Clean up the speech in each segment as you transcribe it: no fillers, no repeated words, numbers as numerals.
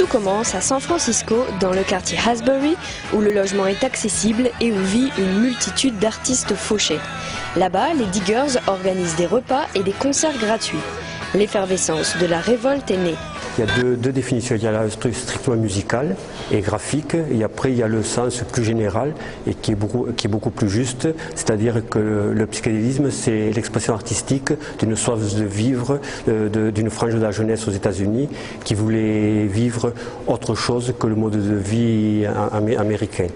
commence à San Francisco, dans le quartier Asbury, où le logement est accessible et où vit une multitude d'artistes fauchés. Là-bas, les Diggers organisent des repas et des concerts gratuits. L'effervescence de la révolte est née. Il y a deux définitions, il y a la strictement musicale et graphique, et après il y a le sens plus général et qui est beaucoup plus juste, c'est-à-dire que le psychédélisme c'est l'expression artistique d'une soif de vivre, d'une frange de la jeunesse aux États-Unis qui voulait vivre autre chose que le mode de vie américain.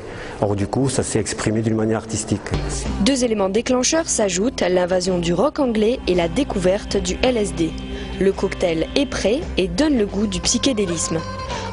Or du coup ça s'est exprimé d'une manière artistique. Deux éléments déclencheurs s'ajoutent, l'invasion du rock anglais et la découverte du LSD. Le cocktail est prêt et donne le goût du psychédélisme.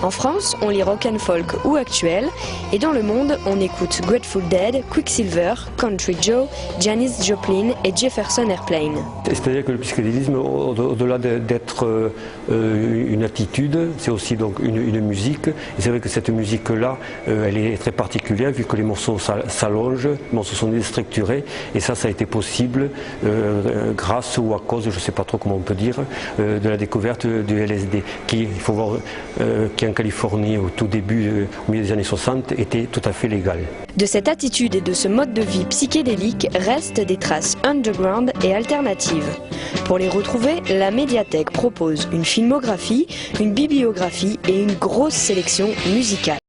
En France, on lit rock and folk ou actuel, et dans le monde, on écoute Grateful Dead, Quicksilver, Country Joe, Janis Joplin et Jefferson Airplane. C'est-à-dire que le psychédélisme, au-delà d'être une attitude, c'est aussi donc une musique. Et c'est vrai que cette musique-là, elle est très particulière vu que les morceaux s'allongent, les morceaux sont déstructurés, et ça a été possible grâce ou à cause, je ne sais pas trop comment on peut dire, de la découverte du LSD, qui, il faut voir, qui en Californie au tout début, au milieu des années 60, était tout à fait légal. De cette attitude et de ce mode de vie psychédélique restent des traces underground et alternatives. Pour les retrouver, la médiathèque propose une filmographie, une bibliographie et une grosse sélection musicale.